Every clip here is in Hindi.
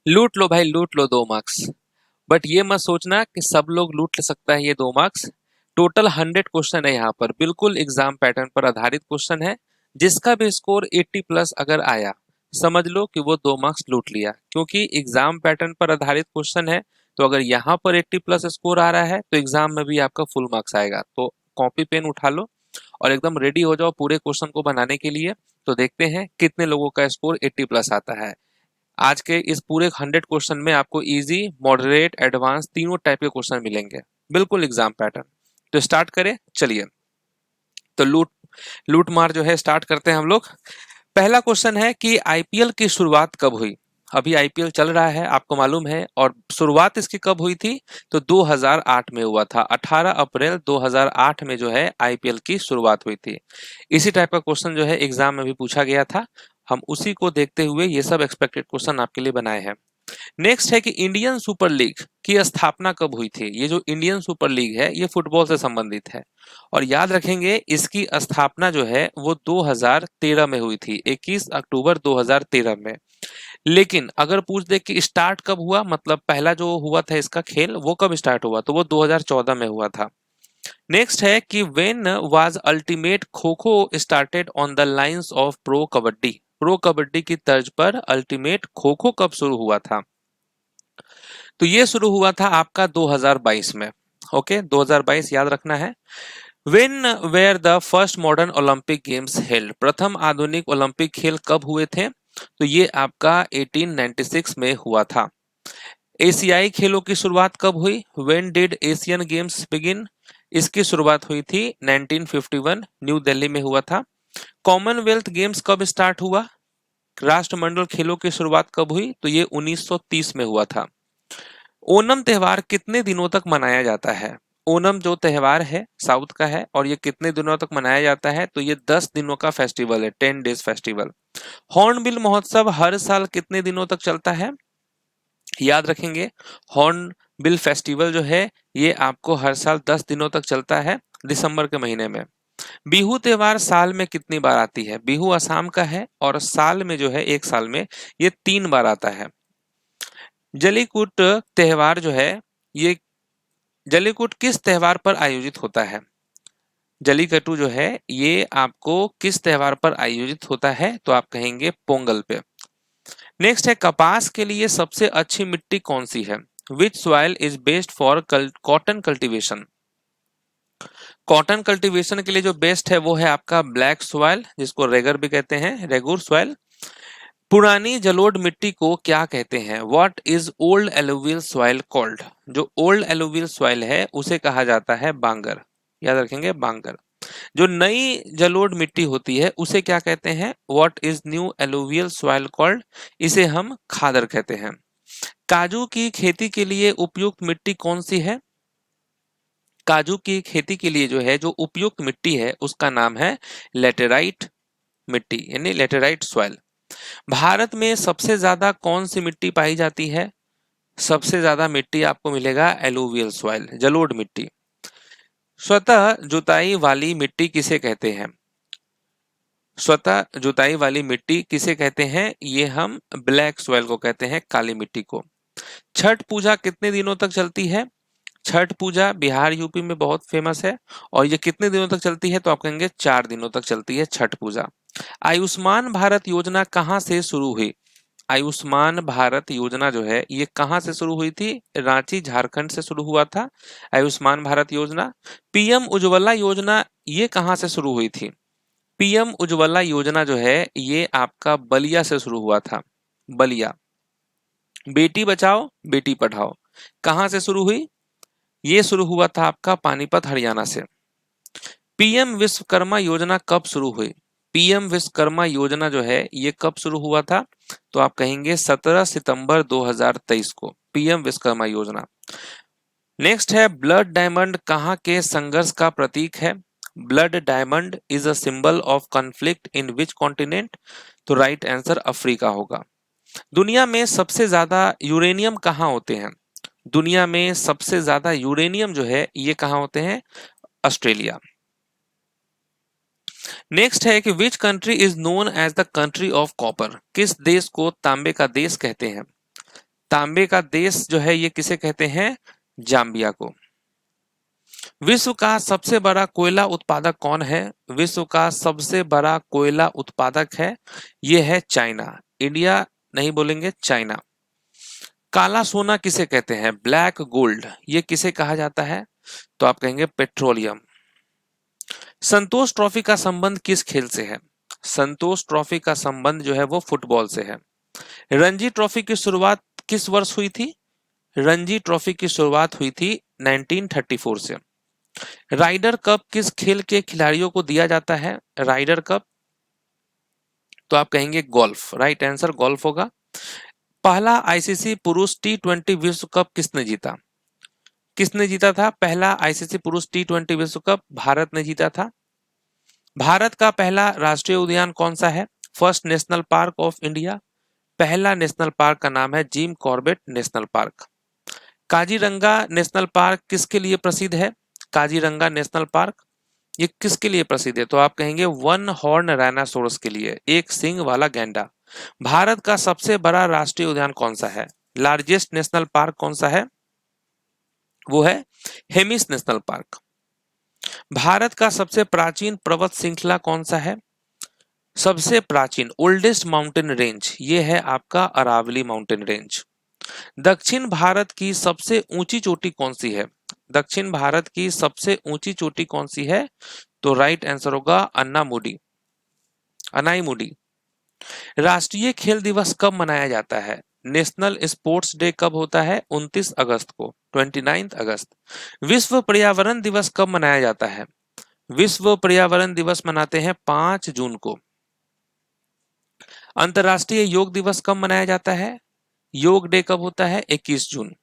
लूट लो भाई, लूट लो 2 मार्क्स। बट ये मत सोचना कि सब लोग लूट सकता है ये 2 मार्क्स। टोटल 100 क्वेश्चन है यहाँ पर, बिल्कुल एग्जाम पैटर्न पर आधारित क्वेश्चन है। जिसका भी स्कोर 80+ अगर आया, समझ लो कि वो 2 मार्क्स लूट लिया, क्योंकि एग्जाम पैटर्न पर आधारित क्वेश्चन है। तो अगर यहाँ पर 80+ स्कोर आ रहा है तो एग्जाम में भी आपका फुल मार्क्स आएगा। तो कॉपी पेन उठा लो और एकदम रेडी हो जाओ पूरे क्वेश्चन को बनाने के लिए। तो देखते हैं कितने लोगों का स्कोर 80+ आता है। आज के इस पूरे 100 क्वेश्चन में आपको इजी, मॉडरेट, एडवांस तीनों टाइप के क्वेश्चन मिलेंगे, बिल्कुल एग्जाम पैटर्न। तो स्टार्ट करें, चलिए। तो लूट लूट मार जो है स्टार्ट करते हैं हम लोग। पहला क्वेश्चन है कि आईपीएल की शुरुआत कब हुई। अभी आईपीएल चल रहा है, आपको मालूम है, और शुरुआत इसकी कब हुई थी? तो 2008 में हुआ था। 18 अप्रैल 2008 में जो है आईपीएल की शुरुआत हुई थी। इसी टाइप का क्वेश्चन जो है एग्जाम में भी पूछा गया था। हम उसी को देखते हुए ये सब एक्सपेक्टेड क्वेश्चन आपके लिए बनाए हैं। नेक्स्ट है कि इंडियन सुपर लीग की स्थापना कब हुई थी। ये जो इंडियन सुपर लीग है ये फुटबॉल से संबंधित है, और याद रखेंगे इसकी स्थापना जो है वो 2013 में हुई थी, 21 अक्टूबर 2013 में। लेकिन अगर पूछ दे कि स्टार्ट कब हुआ, मतलब पहला जो हुआ था इसका खेल वो कब स्टार्ट हुआ, तो वो 2014 में हुआ था। नेक्स्ट है कि when was ultimate kho kho started on the lines of pro kabaddi. Pro kabaddi की तर्ज पर अल्टीमेट खो खो कब शुरू हुआ था? तो ये शुरू हुआ था आपका 2022 में। ओके, 2022 याद रखना है। When were the first modern Olympic games held. प्रथम आधुनिक ओलंपिक खेल कब हुए थे? तो ये आपका 1896 में हुआ था। एशियाई खेलों की शुरुआत कब हुई? When did Asian games begin. इसकी शुरुआत हुई थी 1951, न्यू दिल्ली में हुआ था। कॉमनवेल्थ गेम्स कब स्टार्ट हुआ? राष्ट्रमंडल खेलों की शुरुआत कब हुई? तो ये 1930 में हुआ था। ओणम त्योहार कितने दिनों तक मनाया जाता है? ओणम जो त्योहार है साउथ का है, और ये कितने दिनों तक मनाया जाता है? तो ये 10 दिनों का फेस्टिवल है, 10 डेज फेस्टिवल। हॉर्नबिल महोत्सव हर साल कितने दिनों तक चलता है? याद रखेंगे, हॉर्नबिल फेस्टिवल जो है ये आपको हर साल 10 दिनों तक चलता है, दिसंबर के महीने में। बिहू त्योहार साल में कितनी बार आती है? बिहू असम का है, और साल में जो है, एक साल में ये 3 बार आता है। जलीकुट त्योहार जो है, ये जलीकुट किस त्योहार पर आयोजित होता है? जलीकट्टू जो है ये आपको किस त्योहार पर आयोजित होता है? तो आप कहेंगे पोंगल पे। नेक्स्ट है कपास के लिए सबसे अच्छी मिट्टी कौन सी है? विच soil is best for cotton cultivation. Cotton cultivation के लिए जो बेस्ट है वो है आपका ब्लैक सॉइल, जिसको रेगर भी कहते हैं, रेगुर सॉइल। पुरानी जलोढ़ मिट्टी को क्या कहते हैं? What is old alluvial soil called. जो ओल्ड एलुवियल सॉइल है उसे कहा जाता है बांगर। याद रखेंगे, बांगर। जो नई जलोढ़ मिट्टी होती है उसे क्या कहते हैं? What is new alluvial soil called. इसे हम खादर कहते हैं। काजू की खेती के लिए उपयुक्त मिट्टी कौन सी है? काजू की खेती के लिए जो है जो उपयुक्त मिट्टी है उसका नाम है लेटेराइट मिट्टी, यानी लेटेराइट सॉइल। भारत में सबसे ज्यादा कौन सी मिट्टी पाई जाती है? सबसे ज्यादा मिट्टी आपको मिलेगा एलुवियल सॉइल, जलोढ़ मिट्टी। स्वतः जुताई वाली मिट्टी किसे कहते हैं? स्वतः जुताई वाली मिट्टी किसे कहते हैं? ये हम ब्लैक सॉइल को कहते हैं, काली मिट्टी को। छठ पूजा कितने दिनों तक चलती है? छठ पूजा बिहार यूपी में बहुत फेमस है, और ये कितने दिनों तक चलती है? तो आप कहेंगे 4 दिनों तक चलती है छठ पूजा। आयुष्मान भारत योजना कहाँ से शुरू हुई? आयुष्मान भारत योजना जो है ये कहाँ से शुरू हुई थी? रांची, झारखंड से शुरू हुआ था आयुष्मान भारत योजना। पीएम उज्ज्वला योजना ये कहाँ से शुरू हुई थी? पीएम उज्ज्वला योजना जो है ये आपका बलिया से शुरू हुआ था, बलिया। बेटी बचाओ बेटी पढ़ाओ कहाँ से शुरू हुई? ये शुरू हुआ था आपका पानीपत, हरियाणा से। पीएम विश्वकर्मा योजना कब शुरू हुई? पीएम विश्वकर्मा योजना जो है ये कब शुरू हुआ था? तो आप कहेंगे 17 सितंबर 2023 को, पीएम विश्वकर्मा योजना। नेक्स्ट है ब्लड डायमंड कहाँ के संघर्ष का प्रतीक है? Blood diamond is a symbol of conflict in which continent. तो राइट आंसर अफ्रीका होगा। दुनिया में सबसे ज्यादा यूरेनियम कहाँ होते हैं? दुनिया में सबसे ज्यादा यूरेनियम जो है ये कहाँ होते हैं? ऑस्ट्रेलिया। नेक्स्ट है कि which country is known as the country of copper. किस देश को तांबे का देश कहते हैं? तांबे का देश जो है ये किसे कहते हैं? जाम्बिया को। विश्व का सबसे बड़ा कोयला उत्पादक कौन है? विश्व का सबसे बड़ा कोयला उत्पादक है, ये है चाइना। इंडिया नहीं बोलेंगे, चाइना। काला सोना किसे कहते हैं? ब्लैक गोल्ड, ये किसे कहा जाता है? तो आप कहेंगे पेट्रोलियम। संतोष ट्रॉफी का संबंध किस खेल से है? संतोष ट्रॉफी का संबंध जो है वो फुटबॉल से है। रणजी ट्रॉफी की शुरुआत किस वर्ष हुई थी? रणजी ट्रॉफी की शुरुआत हुई थी 1934 से। राइडर कप किस खेल के खिलाड़ियों को दिया जाता है? राइडर कप, तो आप कहेंगे गोल्फ। राइट आंसर गोल्फ होगा। पहला आईसीसी पुरुष T20 विश्व कप किसने जीता? किसने जीता था पहला आईसीसी पुरुष T20 विश्व कप? भारत ने जीता था। भारत का पहला राष्ट्रीय उद्यान कौन सा है? First national park of India. पहला नेशनल पार्क का नाम है Jim Corbett national park. Kaziranga national park किसके लिए प्रसिद्ध है? काजीरंगा नेशनल पार्क ये किसके लिए प्रसिद्ध है? तो आप कहेंगे वन हॉर्न राइनासोरस के लिए, एक सींग वाला गैंडा। भारत का सबसे बड़ा राष्ट्रीय उद्यान कौन सा है? लार्जेस्ट नेशनल पार्क कौन सा है? वो है हेमिस नेशनल पार्क। भारत का सबसे प्राचीन पर्वत श्रृंखला कौन सा है? सबसे प्राचीन ओल्डेस्ट माउंटेन रेंज ये है आपका अरावली माउंटेन रेंज। दक्षिण भारत की सबसे ऊंची चोटी कौन सी है? दक्षिण भारत की सबसे ऊंची चोटी कौन सी है? तो राइट आंसर होगा अनाईमुडी। राष्ट्रीय खेल दिवस कब मनाया जाता है? नेशनल स्पोर्ट्स डे कब होता है? 29 अगस्त को, 29 अगस्त। विश्व पर्यावरण दिवस कब मनाया जाता है? विश्व पर्यावरण दिवस मनाते हैं 5 जून को। अंतर्राष्ट्रीय योग दिवस कब मनाया जाता है? योग डे कब होता है? 21 जून।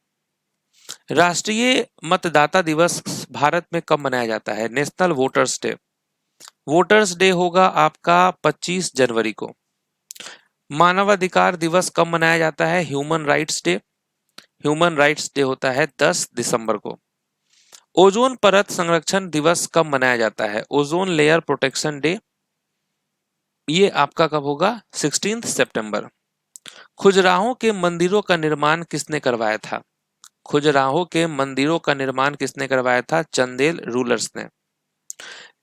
राष्ट्रीय मतदाता दिवस भारत में कब मनाया जाता है? National voters day. Voters day होगा आपका 25 जनवरी को। मानवाधिकार दिवस कब मनाया जाता है? Human rights day. Human rights day होता है 10 दिसंबर को। ओजोन परत संरक्षण दिवस कब मनाया जाता है? ओजोन लेयर प्रोटेक्शन डे ये आपका कब होगा? 16 सितंबर। खुजराहो के मंदिरों का निर्माण किसने करवाया था? खुजराहो के मंदिरों का निर्माण किसने करवाया था? चंदेल रूलर्स ने।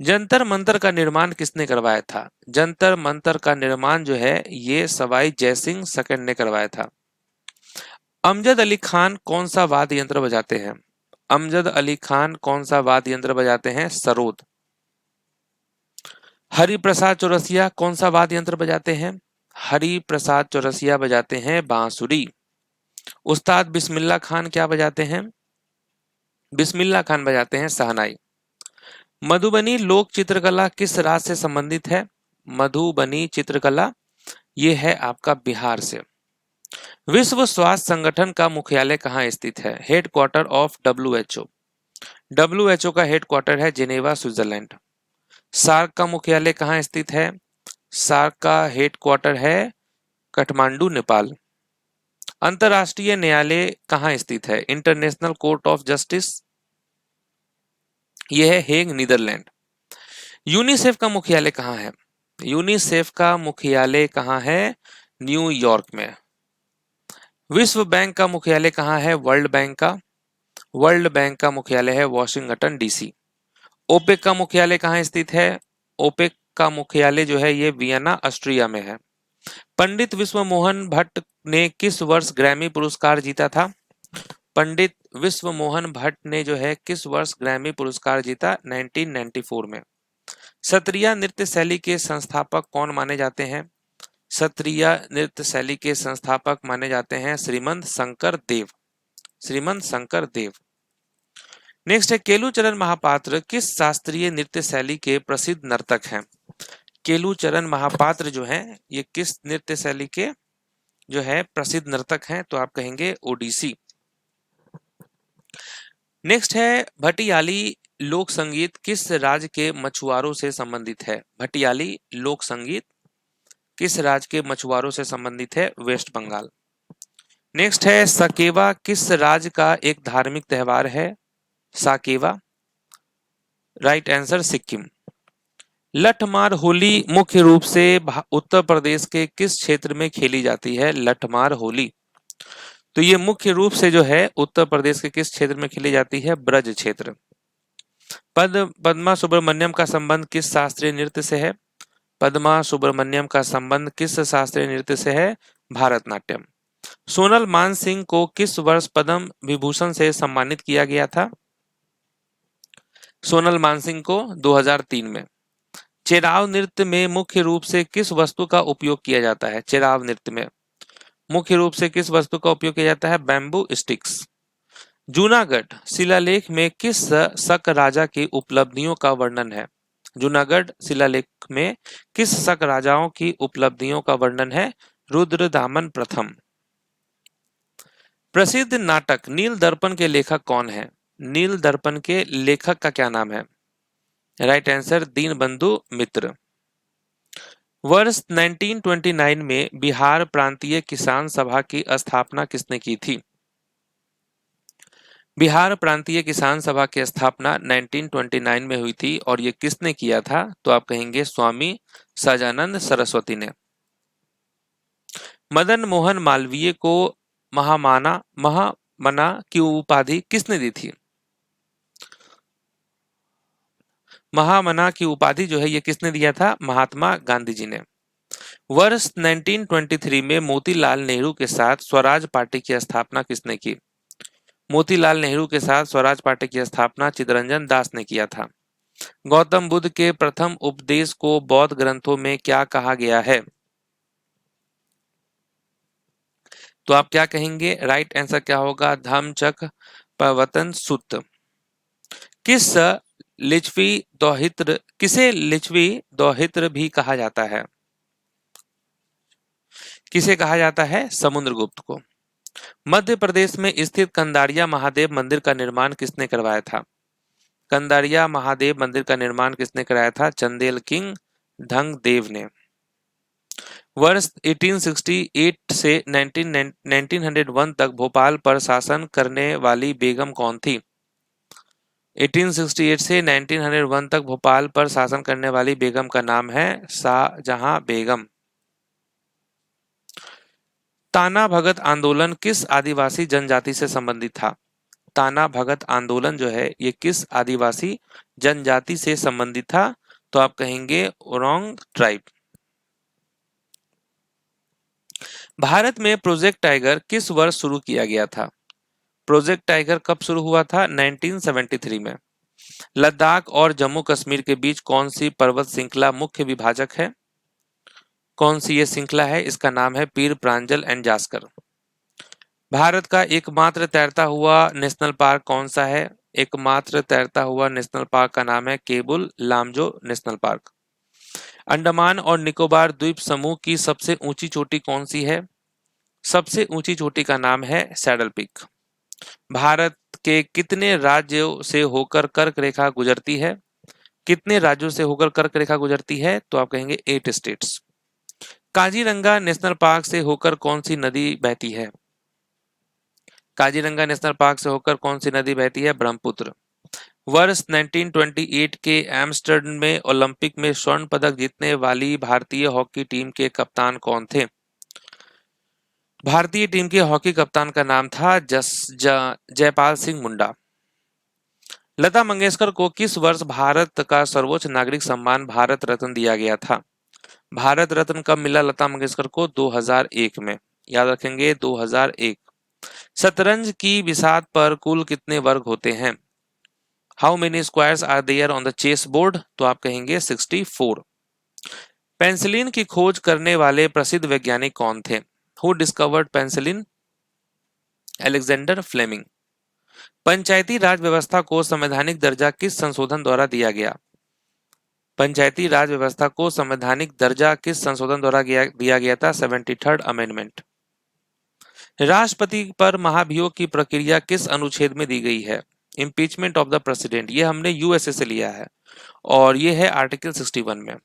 जंतर मंतर का निर्माण किसने करवाया था? जंतर मंतर का निर्माण जो है ये सवाई जयसिंह सेकंड ने करवाया था। अमजद अली खान कौन सा वाद्य यंत्र बजाते हैं? अमजद अली खान कौन सा वाद्य यंत्र बजाते हैं? सरोद। हरि प्रसाद चौरसिया कौन सा वाद्य यंत्र बजाते हैं? हरि प्रसाद चौरसिया बजाते हैं बांसुरी। उस्ताद बिस्मिल्लाह खान क्या बजाते हैं? बिस्मिल्लाह खान बजाते हैं शहनाई। मधुबनी लोक चित्रकला किस राज्य से संबंधित है? मधुबनी चित्रकला ये है आपका बिहार से। विश्व स्वास्थ्य संगठन का मुख्यालय कहाँ स्थित है? Headquarter of WHO। WHO का हेडक्वार्टर है जेनेवा, स्विट्जरलैंड। सार्क का मुख्यालय कहाँ स्थित है? सार्क का हेडक्वार्टर है काठमांडू, नेपाल। अंतरराष्ट्रीय न्यायालय कहाँ स्थित है? इंटरनेशनल कोर्ट ऑफ जस्टिस यह है हेग, नीदरलैंड। यूनिसेफ का मुख्यालय कहाँ है? यूनिसेफ का मुख्यालय कहाँ है? न्यूयॉर्क में। विश्व बैंक का मुख्यालय कहाँ है? वर्ल्ड बैंक का। वर्ल्ड बैंक का मुख्यालय है वॉशिंगटन DC। ओपेक का मुख्यालय कहाँ स्थित है? ओपेक का मुख्यालय जो है ये वियना, ऑस्ट्रिया में है। पंडित विश्व मोहन भट्ट ने किस वर्ष ग्रैमी पुरस्कार जीता था? पंडित विश्व मोहन भट्ट ने जो है किस वर्ष ग्रैमी पुरस्कार जीता? 1994 में। सत्रिया नृत्य शैली के संस्थापक कौन माने जाते हैं? सत्रिया नृत्य शैली के संस्थापक माने जाते हैं श्रीमंत शंकर देव। श्रीमंत शंकर देव। नेक्स्ट है केलुचरण महापात्र किस शास्त्रीय नृत्य शैली के प्रसिद्ध नर्तक हैं? केलुचरण महापात्र जो हैं ये किस नृत्य शैली के जो है प्रसिद्ध नर्तक हैं? तो आप कहेंगे ओडिसी। नेक्स्ट है भटियाली लोक संगीत किस राज्य के मछुआरों से संबंधित है? भटियाली लोक संगीत किस राज्य के मछुआरों से संबंधित है? वेस्ट बंगाल। नेक्स्ट है साकेवा किस राज्य का एक धार्मिक त्योहार है? साकेवा। Right answer Sikkim. लठमार होली मुख्य रूप से उत्तर प्रदेश के किस क्षेत्र में खेली जाती है? लठमार होली तो ये मुख्य रूप से जो है उत्तर प्रदेश के किस क्षेत्र में खेली जाती है? ब्रज क्षेत्र। पद्मा सुब्रमण्यम का संबंध किस शास्त्रीय नृत्य से है? पद्मा सुब्रमण्यम का संबंध किस शास्त्रीय नृत्य से है? भारतनाट्यम। सोनल मानसिंह को किस वर्ष पद्म विभूषण से सम्मानित किया गया था? सोनल मानसिंह को 2003 में। चेराव नृत्य में मुख्य रूप से किस वस्तु का उपयोग किया जाता है? चेराव नृत्य में मुख्य रूप से किस वस्तु का उपयोग किया जाता है? Bamboo sticks. जूनागढ़ शिलालेख में किस शक राजा की उपलब्धियों का वर्णन है? जूनागढ़ शिलालेख में किस शक राजाओं की उपलब्धियों का वर्णन है? रुद्रदामन प्रथम। प्रसिद्ध नाटक नील दर्पण के लेखक कौन है? नील दर्पण के लेखक का क्या नाम है? राइट आंसर दीनबंधु मित्र। वर्ष 1929 में बिहार प्रांतीय किसान सभा की स्थापना किसने की थी? बिहार प्रांतीय किसान सभा की स्थापना 1929 में हुई थी और ये किसने किया था? तो आप कहेंगे स्वामी सजानंद सरस्वती ने। मदन मोहन मालवीय को महामना की उपाधि किसने दी थी? महामना की उपाधि जो है ये किसने दिया था? महात्मा गांधी जी ने। वर्ष 1923 में मोतीलाल नेहरू के साथ स्वराज पार्टी की स्थापना किसने की? मोतीलाल नेहरू के साथ स्वराज पार्टी की स्थापना चित्तरंजन दास ने किया था। गौतम बुद्ध के प्रथम उपदेश को बौद्ध ग्रंथों में क्या कहा गया है? तो आप क्या कहेंगे? राइट आंसर क्या होगा? धम्मचक्र प्रवर्तन सूत्र। किसे लिच्छवी दोहित्र भी कहा जाता है? किसे कहा जाता है? समुद्रगुप्त को। मध्य प्रदेश में स्थित कंदारिया महादेव मंदिर का निर्माण किसने करवाया था? कंदारिया महादेव मंदिर का निर्माण किसने कराया था? चंदेल किंग धंगदेव ने। वर्ष 1868 से 1901 तक भोपाल पर शासन करने वाली बेगम कौन थी? 1868 से 1901 तक भोपाल पर शासन करने वाली बेगम का नाम है शाहजहां बेगम। ताना भगत आंदोलन किस आदिवासी जनजाति से संबंधित था? ताना भगत आंदोलन जो है ये किस आदिवासी जनजाति से संबंधित था? तो आप कहेंगे ओरोंग ट्राइब। भारत में प्रोजेक्ट टाइगर किस वर्ष शुरू किया गया था? प्रोजेक्ट टाइगर कब शुरू हुआ था? 1973 में। लद्दाख और जम्मू कश्मीर के बीच कौन सी पर्वत श्रृंखला मुख्य विभाजक है? कौन सी ये श्रृंखला है? इसका नाम है पीर प्रांजल एंड जास्कर। भारत का एकमात्र तैरता हुआ नेशनल पार्क कौन सा है? एकमात्र तैरता हुआ नेशनल पार्क का नाम है केबुल लामजो नेशनल पार्क। अंडमान और निकोबार द्वीप समूह की सबसे ऊंची चोटी कौन सी है? सबसे ऊंची चोटी का नाम है सैडल पीक। भारत के कितने राज्यों से होकर कर्क रेखा गुजरती है? कितने राज्यों से होकर कर्क रेखा गुजरती है? तो आप कहेंगे 8 स्टेट्स। काजीरंगा नेशनल पार्क से होकर कौन सी नदी बहती है? काजीरंगा नेशनल पार्क से होकर कौन सी नदी बहती है? ब्रह्मपुत्र। वर्ष 1928 के एम्स्टर्डम में ओलंपिक में स्वर्ण पदक जीतने वाली भारतीय हॉकी टीम के कप्तान कौन थे? भारतीय टीम के हॉकी कप्तान का नाम था जयपाल सिंह मुंडा। लता मंगेशकर को किस वर्ष भारत का सर्वोच्च नागरिक सम्मान भारत रत्न दिया गया था? भारत रत्न कब मिला लता मंगेशकर को? 2001 में। याद रखेंगे 2001। शतरंज की बिसात पर कुल कितने वर्ग होते हैं? How many squares are there on the chess board? तो आप कहेंगे 64। पेंसिलिन की खोज करने वाले प्रसिद्ध वैज्ञानिक कौन थे? Who discovered penicillin? Alexander Fleming. Panchayati Raj व्यवस्था को संवैधानिक दर्जा किस संशोधन द्वारा दिया गया? पंचायती राज व्यवस्था को संवैधानिक दर्जा किस संशोधन द्वारा दिया गया था? 73rd amendment. राष्ट्रपति पर महाभियोग की प्रक्रिया किस अनुच्छेद में दी गई है? Impeachment of the president. ये हमने यूएसए से लिया है और ये है आर्टिकल 61 में।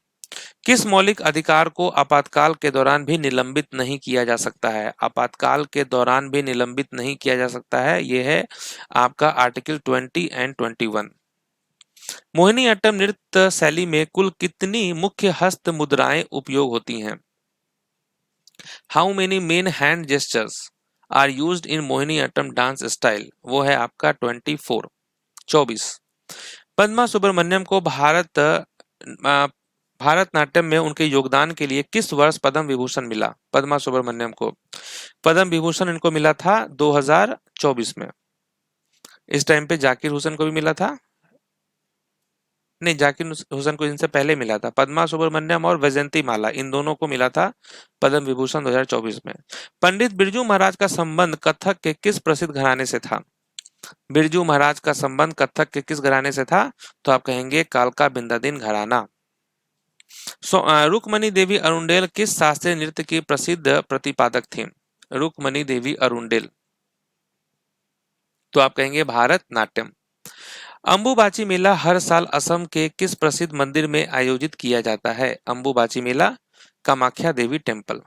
किस मौलिक अधिकार को आपातकाल के दौरान भी निलंबित नहीं किया जा सकता है? आपातकाल के दौरान भी निलंबित नहीं किया जा सकता है, ये है आपका आर्टिकल 20 एंड 21। मोहिनीअट्टम नृत्य शैली में कुल कितनी मुख्य हस्त मुद्राएं उपयोग होती हैं? How many main hand gestures are used in Mohiniyattam dance style, वो है आपका 24। पद्मा सुब्रमण्यम को भारतनाट्यम में उनके योगदान के लिए किस वर्ष पद्म विभूषण मिला? पद्मा सुब्रमण्यम को पद्म विभूषण इनको मिला था 2024 में। इस टाइम पे जाकिर हुसैन को भी मिला था, नहीं जाकिर हुसैन को इनसे पहले मिला था। पद्मा सुब्रमण्यम और वैजयंती माला, इन दोनों को मिला था पद्म विभूषण 2024 में। पंडित बिरजू महाराज का संबंध कथक के किस प्रसिद्ध घराने से था? बिरजू महाराज का संबंध कथक के किस घराने से था? तो आप कहेंगे कालका बिंदादिन घराना। रुक्मणी देवी अरुंडेल किस शास्त्रीय नृत्य की प्रसिद्ध प्रतिपादक थी? रुक्मणी देवी अरुंडेल, तो आप कहेंगे भारतनाट्यम। अंबुबाची मेला हर साल असम के किस प्रसिद्ध मंदिर में आयोजित किया जाता है? अंबुबाची मेला कामाख्या देवी टेम्पल।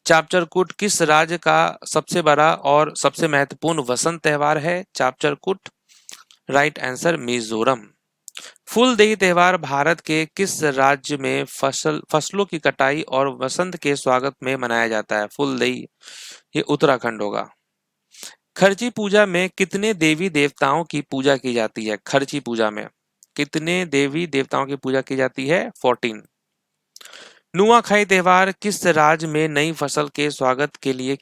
चापचरकूट किस राज्य का सबसे बड़ा और सबसे महत्वपूर्ण वसंत त्योहार है? चापचरकूट, राइट आंसर मिजोरम। फूलदेई त्योहार भारत के किस राज्य में फसलों की कटाई और वसंत के स्वागत में मनाया जाता है? फूलदेई, ये उत्तराखंड होगा। खर्ची पूजा में कितने देवी देवताओं की पूजा की जाती है? खर्ची पूजा में कितने देवी देवताओं की पूजा की जाती है? 14। नुआखाई त्योहार किस राज्य में नई फसल के स्वागत के लिए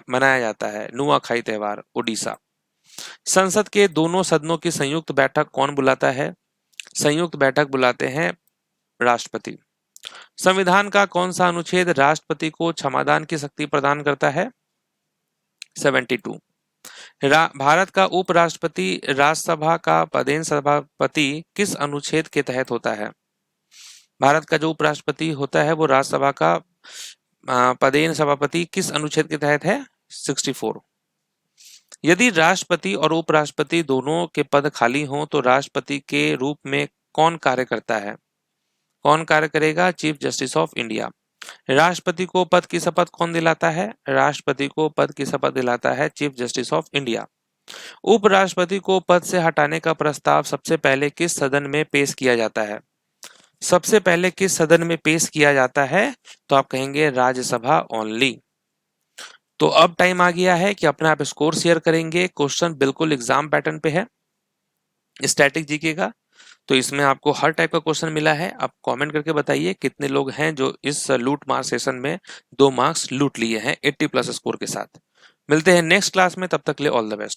मनाया जाता है? नुआखाई त्योहार उड़ीसा। संसद के दोनों सदनों की संयुक्त बैठक कौन बुलाता है? संयुक्त बैठक बुलाते हैं राष्ट्रपति। संविधान का कौन सा अनुच्छेद राष्ट्रपति को क्षमादान की शक्ति प्रदान करता है? 72। भारत का उपराष्ट्रपति राज्यसभा का पदेन सभापति किस अनुच्छेद के तहत होता है? भारत का जो उपराष्ट्रपति होता है वो राज्यसभा का पदेन सभापति किस अनुच्छेद के तहत है? 64। यदि राष्ट्रपति और उपराष्ट्रपति दोनों के पद खाली हों तो राष्ट्रपति के रूप में कौन कार्य करता है? कौन कार्य करेगा? Chief justice of India. राष्ट्रपति को पद की शपथ कौन दिलाता है? राष्ट्रपति को पद की शपथ दिलाता है चीफ जस्टिस ऑफ इंडिया। उपराष्ट्रपति को पद से हटाने का प्रस्ताव सबसे पहले किस सदन में पेश किया जाता है? सबसे पहले किस सदन में पेश किया जाता है? तो आप कहेंगे राज्यसभा ओनली। तो अब टाइम आ गया है कि अपना आप स्कोर शेयर करेंगे। क्वेश्चन बिल्कुल एग्जाम पैटर्न पे है, स्टैटिक जीके का, तो इसमें आपको हर टाइप का क्वेश्चन मिला है। आप कमेंट करके बताइए कितने लोग हैं जो इस लूट मार्क्स सेशन में 2 मार्क्स लूट लिए हैं 80+ स्कोर के साथ। मिलते हैं नेक्स्ट क्लास में, तब तक के लिए ऑल द बेस्ट।